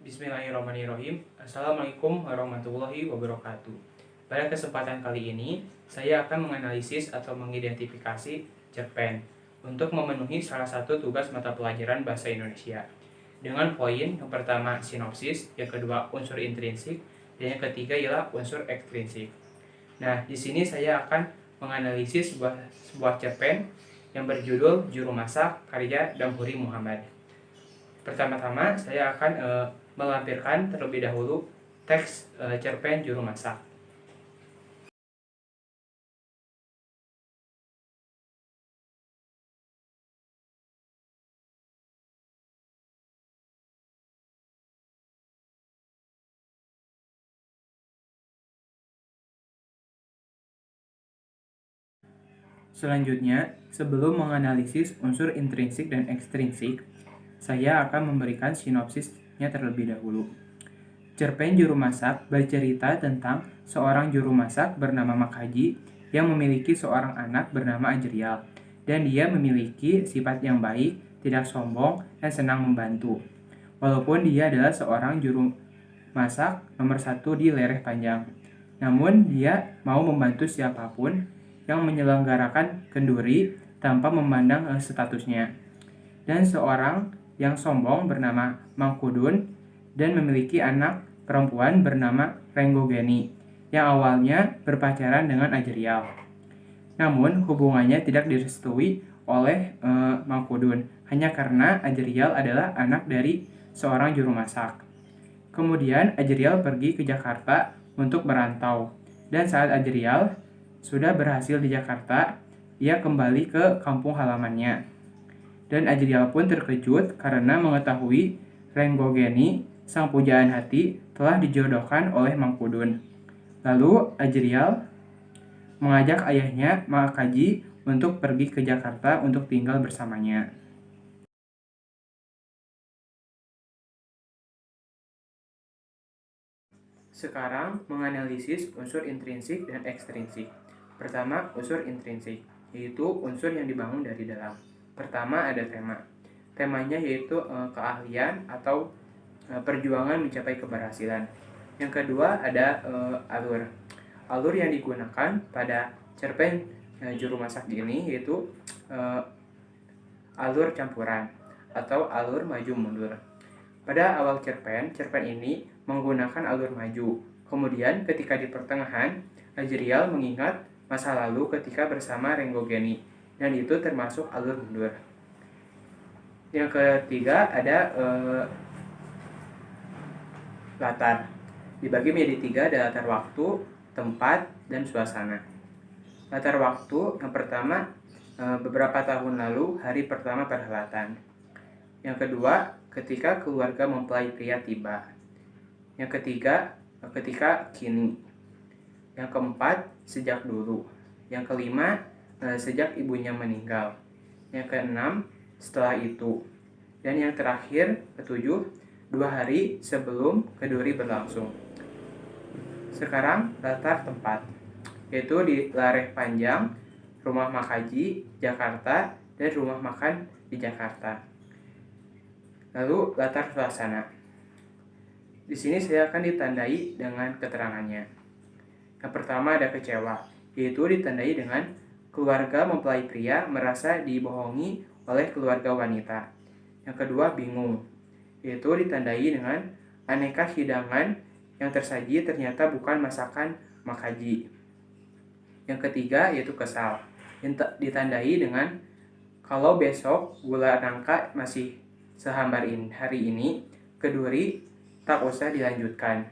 Bismillahirrahmanirrahim. Assalamualaikum warahmatullahi wabarakatuh. Pada kesempatan kali ini, saya akan menganalisis atau mengidentifikasi cerpen untuk memenuhi salah satu tugas mata pelajaran bahasa Indonesia. Dengan poin yang pertama sinopsis, yang kedua unsur intrinsik, dan yang ketiga ialah unsur ekstrinsik. Nah, di sini saya akan menganalisis sebuah cerpen yang berjudul Juru Masak karya Damhoeri Muhammad. Pertama-tama saya akan melampirkan terlebih dahulu teks cerpen Juru Masak. Selanjutnya, sebelum menganalisis unsur intrinsik dan ekstrinsik, saya akan memberikan sinopsisnya terlebih dahulu. Cerpen Juru Masak bercerita tentang seorang juru masak bernama Makaji yang memiliki seorang anak bernama Ajrial, dan dia memiliki sifat yang baik, tidak sombong, dan senang membantu. Walaupun dia adalah seorang juru masak nomor 1 di Lereh Panjang, namun dia mau membantu siapapun yang menyelenggarakan kenduri tanpa memandang statusnya. Dan seorang yang sombong bernama Mangkudun dan memiliki anak perempuan bernama Renggogeni yang awalnya berpacaran dengan Ajrial. Namun hubungannya tidak direstui oleh Mangkudun hanya karena Ajrial adalah anak dari seorang juru masak. Kemudian Ajrial pergi ke Jakarta untuk merantau, dan saat Ajrial sudah berhasil di Jakarta, ia kembali ke kampung halamannya. Dan Ajrial pun terkejut karena mengetahui Renggogeni, sang pujaan hati, telah dijodohkan oleh Mangkudun. Lalu Ajrial mengajak ayahnya Makaji untuk pergi ke Jakarta untuk tinggal bersamanya. Sekarang menganalisis unsur intrinsik dan ekstrinsik. Pertama, unsur intrinsik, yaitu unsur yang dibangun dari dalam. Pertama ada tema. Temanya yaitu keahlian atau perjuangan mencapai keberhasilan. Yang kedua ada alur. Alur yang digunakan pada cerpen Juru Masak ini yaitu alur campuran atau alur maju mundur. Pada awal cerpen ini menggunakan alur maju. Kemudian ketika di pertengahan, Ajrial mengingat masa lalu ketika bersama Renggogeni, dan itu termasuk alur mundur. Yang ketiga ada latar. Dibagi menjadi 3, ada latar waktu, tempat, dan suasana. Latar waktu yang pertama beberapa tahun lalu, hari pertama perhelatan. Yang kedua, ketika keluarga mempelai pria tiba. Yang ketiga, ketika kini. Yang keempat, sejak dulu. Yang kelima, sejak ibunya meninggal. Yang keenam, setelah itu. Dan yang terakhir, ketujuh, 2 hari sebelum keduri berlangsung. Sekarang latar tempat, yaitu di Lereh Panjang, rumah Makaji, Jakarta, dan rumah makan di Jakarta. Lalu latar suasana. Di sini saya akan ditandai dengan keterangannya. Yang pertama ada kecewa, yaitu ditandai dengan keluarga mempelai pria merasa dibohongi oleh keluarga wanita. Yang kedua bingung, yaitu ditandai dengan aneka hidangan yang tersaji ternyata bukan masakan Makaji. Yang ketiga yaitu kesal, yang ditandai dengan kalau besok gula nangka masih sehambar hari ini, keduri tak usah dilanjutkan.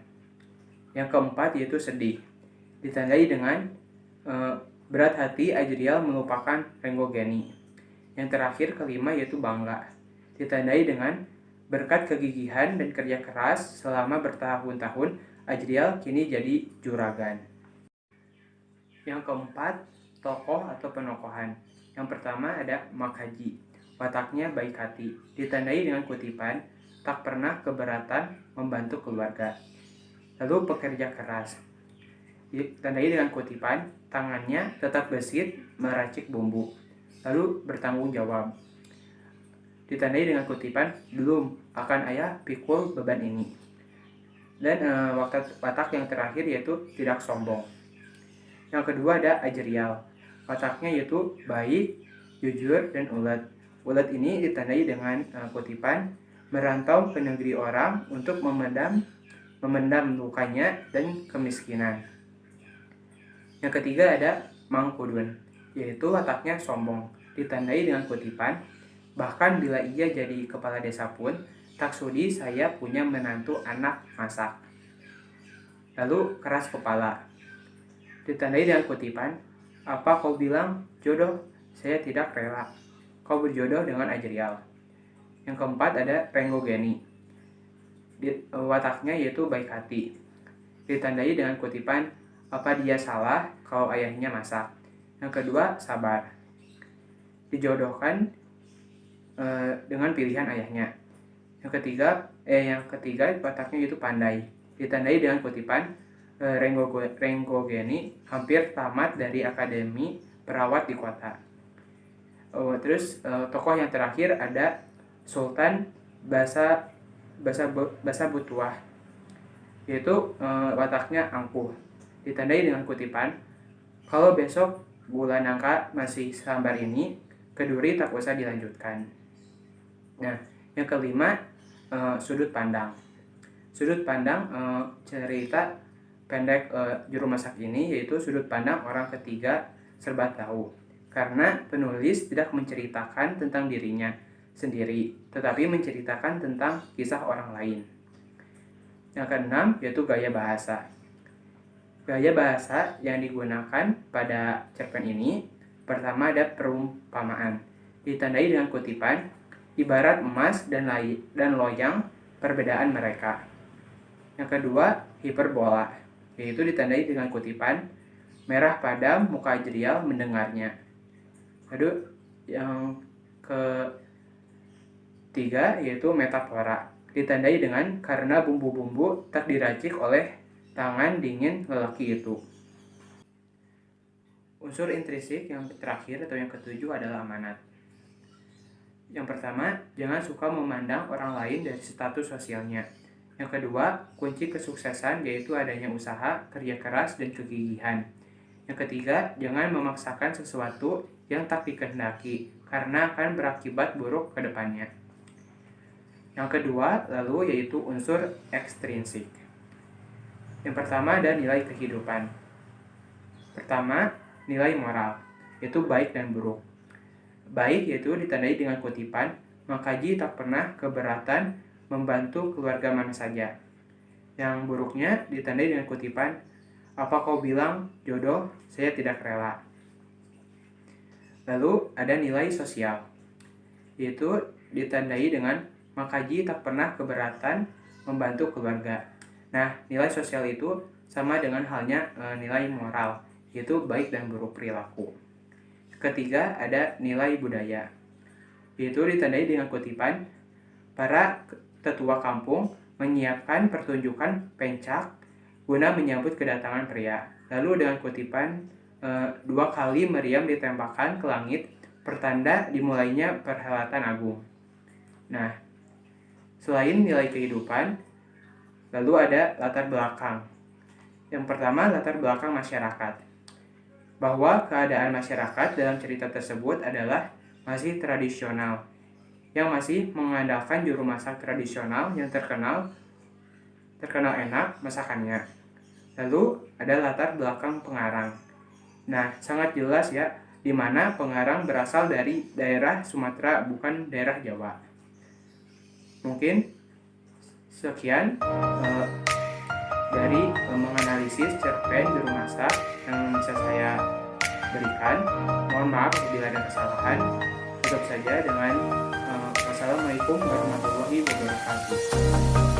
Yang keempat yaitu sedih, ditandai dengan berat hati Ajrial melupakan Renggogeni. Yang terakhir kelima yaitu bangga, ditandai dengan berkat kegigihan dan kerja keras selama bertahun-tahun, Ajrial kini jadi juragan. Yang keempat, tokoh atau penokohan. Yang pertama ada Makaji, wataknya baik hati, ditandai dengan kutipan, tak pernah keberatan membantu keluarga. Lalu pekerja keras, ditandai dengan kutipan, tangannya tetap gesit meracik bumbu. Lalu bertanggung jawab, ditandai dengan kutipan, belum akan ayah pikul beban ini. Dan watak yang terakhir yaitu tidak sombong. Yang kedua ada Ajrial. Wataknya yaitu baik, jujur, dan ulet. Ulet ini ditandai dengan kutipan merantau ke negeri orang untuk memendam lukanya dan kemiskinan. Yang ketiga ada Mangkudun, yaitu wataknya sombong, ditandai dengan kutipan bahkan bila ia jadi kepala desa pun tak sudi saya punya menantu anak masak. Lalu keras kepala, ditandai dengan kutipan apa kau bilang jodoh, saya tidak rela kau berjodoh dengan Ajrial. Yang keempat ada Renggogeni, wataknya yaitu baik hati, ditandai dengan kutipan apa dia salah kalau ayahnya masak. Yang kedua sabar, dijodohkan dengan pilihan ayahnya. Yang ketiga wataknya yaitu pandai, ditandai dengan kutipan Renggogeni hampir tamat dari akademi perawat di kota. Terus tokoh yang terakhir ada Sultan Basabutuah, yaitu wataknya angkuh, ditandai dengan kutipan kalau besok bulan angka masih sambar ini, keduri tak usah dilanjutkan. Nah, yang kelima sudut pandang. Sudut pandang cerita pendek juru masak ini yaitu sudut pandang orang ketiga serba tahu, karena penulis tidak menceritakan tentang dirinya sendiri, tetapi menceritakan tentang kisah orang lain. Yang keenam yaitu gaya bahasa. Gaya bahasa yang digunakan pada cerpen ini, pertama ada perumpamaan, ditandai dengan kutipan ibarat emas dan loyang perbedaan mereka. Yang kedua hiperbola, yaitu ditandai dengan kutipan merah padam muka Ajrial mendengarnya. Lalu yang ketiga yaitu metafora, ditandai dengan karena bumbu-bumbu tak diracik oleh tangan dingin lelaki itu. Unsur intrinsik yang terakhir atau yang ketujuh adalah amanat. Yang pertama, jangan suka memandang orang lain dari status sosialnya. Yang kedua, kunci kesuksesan yaitu adanya usaha, kerja keras, dan kegigihan. Yang ketiga, jangan memaksakan sesuatu yang tak dikehendaki, karena akan berakibat buruk ke depannya. Yang kedua, lalu yaitu unsur ekstrinsik. Yang pertama ada nilai kehidupan. Pertama, nilai moral, yaitu baik dan buruk. Baik yaitu ditandai dengan kutipan, Makaji tak pernah keberatan membantu keluarga mana saja. Yang buruknya ditandai dengan kutipan, apa kau bilang jodoh, saya tidak rela. Lalu ada nilai sosial, yaitu ditandai dengan Makaji tak pernah keberatan membantu keluarga. Nah, nilai sosial itu sama dengan halnya nilai moral, yaitu baik dan buruk perilaku. Ketiga ada nilai budaya, yaitu ditandai dengan kutipan para tetua kampung menyiapkan pertunjukan pencak guna menyambut kedatangan pria. Lalu dengan kutipan 2 kali meriam ditembakkan ke langit pertanda dimulainya perhelatan agung. Nah, selain nilai kehidupan, lalu ada latar belakang. Yang pertama latar belakang masyarakat, bahwa keadaan masyarakat dalam cerita tersebut adalah masih tradisional, yang masih mengandalkan juru masak tradisional yang terkenal enak masakannya. Lalu ada latar belakang pengarang. Nah, sangat jelas ya, di mana pengarang berasal dari daerah Sumatera bukan daerah Jawa. Mungkin sekian dari menganalisis cerpen juru masak yang bisa saya berikan. Mohon maaf apabila ada kesalahan. Tutup saja dengan wassalamualaikum warahmatullahi wabarakatuh.